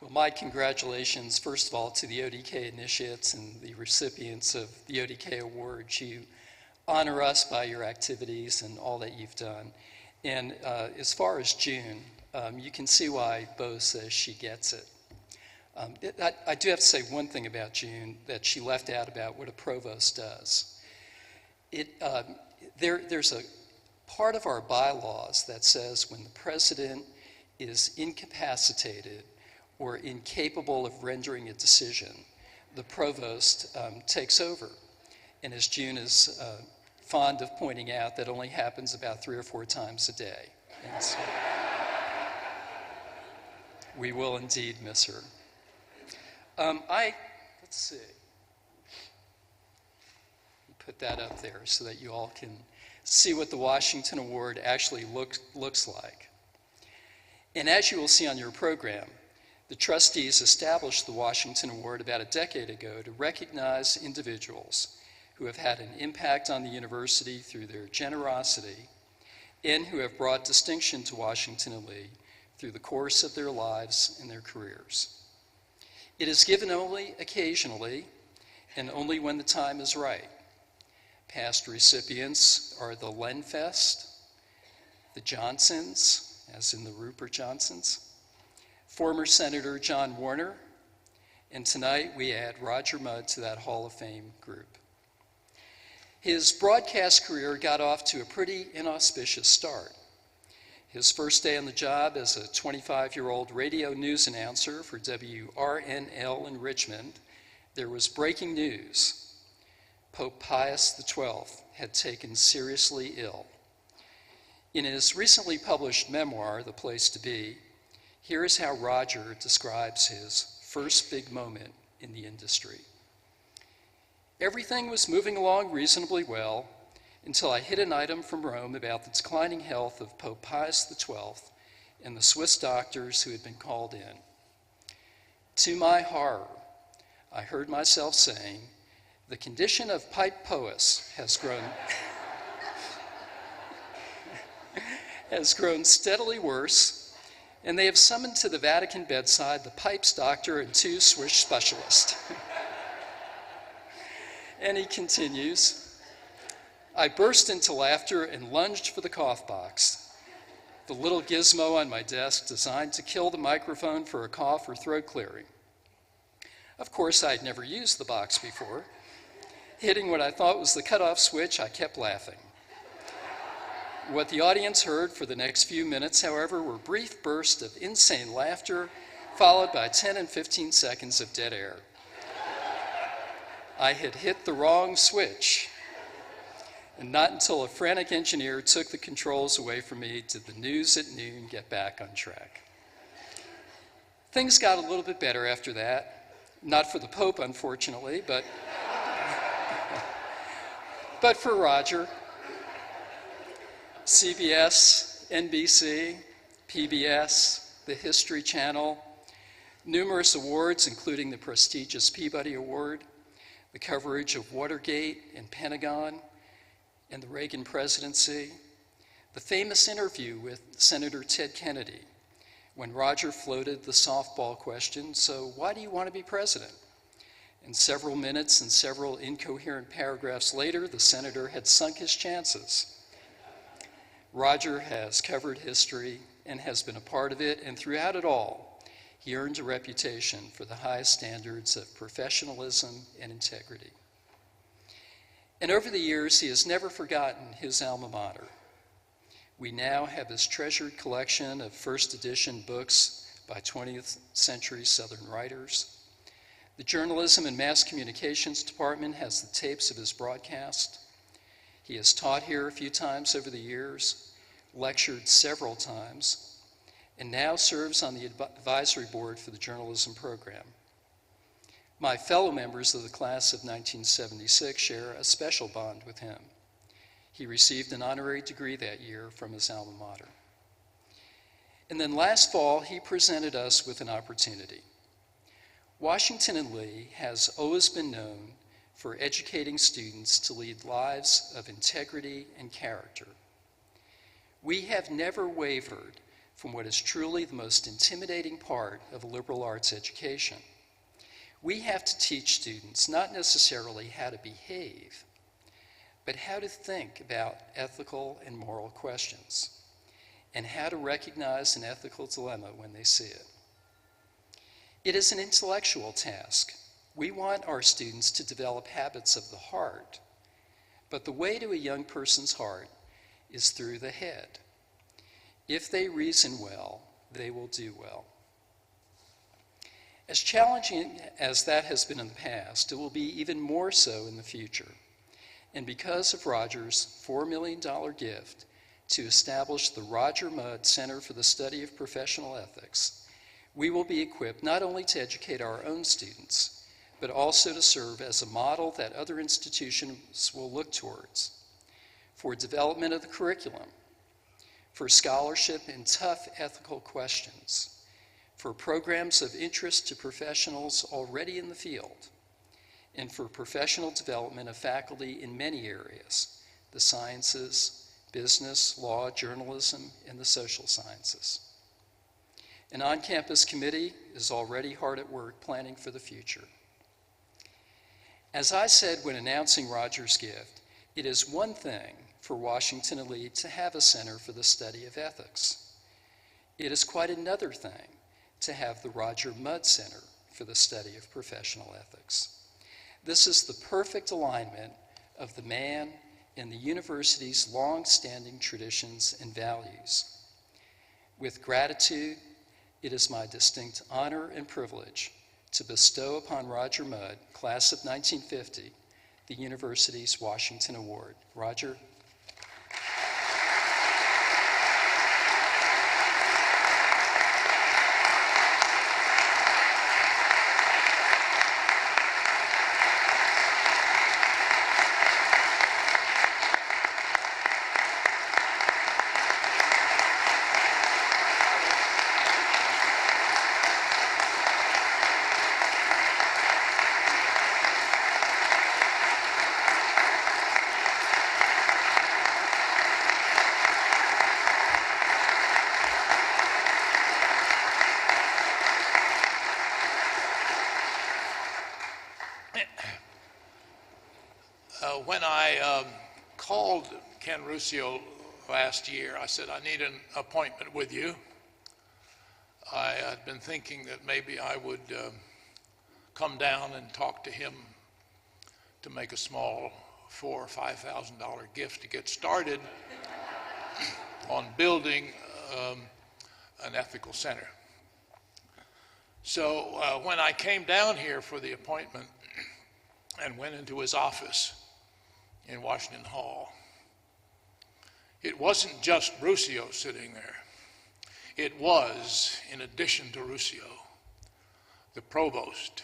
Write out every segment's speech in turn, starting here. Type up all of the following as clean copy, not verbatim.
Well, my congratulations, first of all, to the ODK initiates and the recipients of the ODK awards. You honor us by your activities and all that you've done. And as far as June, you can see why Bo says she gets it. I do have to say one thing about June that she left out about what a provost does. There's a part of our bylaws that says when the president is incapacitated or incapable of rendering a decision, the provost takes over. And as June is fond of pointing out, that only happens about 3 or 4 times a day. And so we will indeed miss her. Let's see. Put that up there so that you all can see what the Washington Award actually looks like. And as you will see on your program, the trustees established the Washington Award about a decade ago to recognize individuals who have had an impact on the university through their generosity and who have brought distinction to Washington and Lee through the course of their lives and their careers. It is given only occasionally and only when the time is right. Past recipients are the Lenfest, the Johnsons, as in the Rupert Johnsons, former Senator John Warner, and tonight we add Roger Mudd to that Hall of Fame group. His broadcast career got off to a pretty inauspicious start. His first day on the job as a 25-year-old radio news announcer for W&L in Richmond, there was breaking news. Pope Pius XII had taken seriously ill. In his recently published memoir, The Place to Be, here is how Roger describes his first big moment in the industry. Everything was moving along reasonably well until I hit an item from Rome about the declining health of Pope Pius XII and the Swiss doctors who had been called in. To my horror, I heard myself saying, "The condition of Pipe Poes has grown steadily worse, and they have summoned to the Vatican bedside the pipes doctor and 2 Swiss specialists." And he continues, "I burst into laughter and lunged for the cough box, the little gizmo on my desk designed to kill the microphone for a cough or throat clearing. Of course, I'd never used the box before. Hitting what I thought was the cutoff switch, I kept laughing. What the audience heard for the next few minutes, however, were brief bursts of insane laughter, followed by 10 and 15 seconds of dead air. I had hit the wrong switch, and not until a frantic engineer took the controls away from me did the news at noon get back on track. Things got a little bit better after that, not for the Pope, unfortunately, but for Roger. CBS, NBC, PBS, the History Channel, numerous awards, including the prestigious Peabody Award, the coverage of Watergate and Pentagon, and the Reagan presidency, the famous interview with Senator Ted Kennedy, when Roger floated the softball question, "So why do you want to be president?" And several minutes and several incoherent paragraphs later, the senator had sunk his chances. Roger has covered history and has been a part of it, and throughout it all, he earned a reputation for the highest standards of professionalism and integrity. And over the years, he has never forgotten his alma mater. We now have his treasured collection of first edition books by 20th century Southern writers. The Journalism and Mass Communications Department has the tapes of his broadcast. He has taught here a few times over the years, lectured several times, and now serves on the advisory board for the journalism program. My fellow members of the class of 1976 share a special bond with him. He received an honorary degree that year from his alma mater. And then last fall, he presented us with an opportunity. Washington and Lee has always been known for educating students to lead lives of integrity and character. We have never wavered from what is truly the most intimidating part of a liberal arts education. We have to teach students not necessarily how to behave, but how to think about ethical and moral questions, and how to recognize an ethical dilemma when they see it. It is an intellectual task. We want our students to develop habits of the heart, but the way to a young person's heart is through the head. If they reason well, they will do well. As challenging as that has been in the past, it will be even more so in the future. And because of Roger's $4 million gift to establish the Roger Mudd Center for the Study of Professional Ethics, we will be equipped not only to educate our own students, but also to serve as a model that other institutions will look towards for development of the curriculum, for scholarship in tough ethical questions, for programs of interest to professionals already in the field, and for professional development of faculty in many areas, the sciences, business, law, journalism, and the social sciences. An on-campus committee is already hard at work planning for the future. As I said when announcing Roger's gift, it is one thing for Washington Elite to have a center for the study of ethics. It is quite another thing to have the Roger Mudd Center for the Study of Professional Ethics. This is the perfect alignment of the man and the university's long-standing traditions and values. With gratitude, it is my distinct honor and privilege to bestow upon Roger Mudd, class of 1950, the university's Washington Award. Roger. When I called Ken Ruscio last year, I said, I need an appointment with you. I had been thinking that maybe I would come down and talk to him to make a small $4,000 or $5,000 gift to get started on building an ethical center. So when I came down here for the appointment and went into his office in Washington Hall, it wasn't just Ruscio sitting there. It was, in addition to Ruscio, the provost,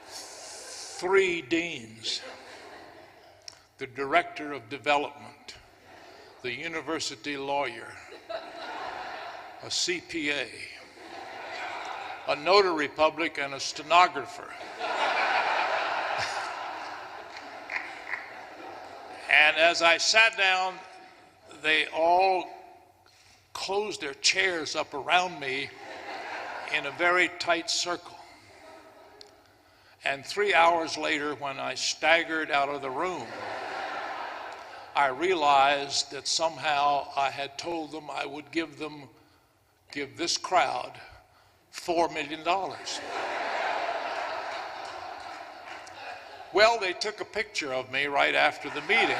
3 deans, the director of development, the university lawyer, a CPA, a notary public, and a stenographer. And as I sat down, they all closed their chairs up around me in a very tight circle. And 3 hours later, when I staggered out of the room, I realized that somehow I had told them I would give this crowd $4 million. Well, they took a picture of me right after the meeting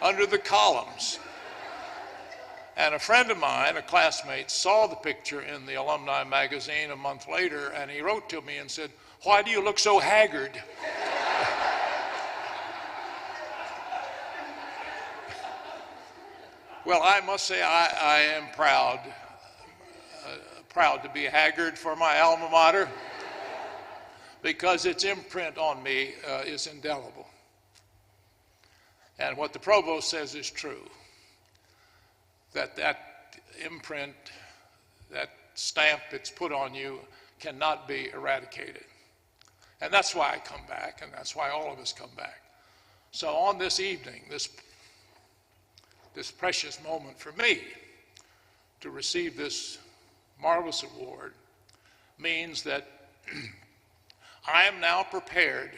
under the columns. And a friend of mine, a classmate, saw the picture in the Alumni magazine a month later, and he wrote to me and said, "Why do you look so haggard?" Well, I must say I am proud to be haggard for my alma mater, because its imprint on me is indelible. And what the provost says is true, that imprint, that stamp that's put on you cannot be eradicated. And that's why I come back, and that's why all of us come back. So on this evening, this precious moment for me to receive this marvelous award means that I am now prepared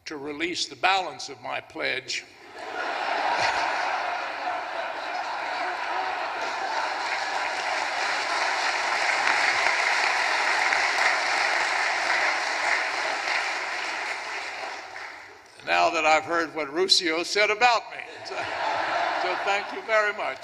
to release the balance of my pledge now that I've heard what Ruscio said about me. So thank you very much.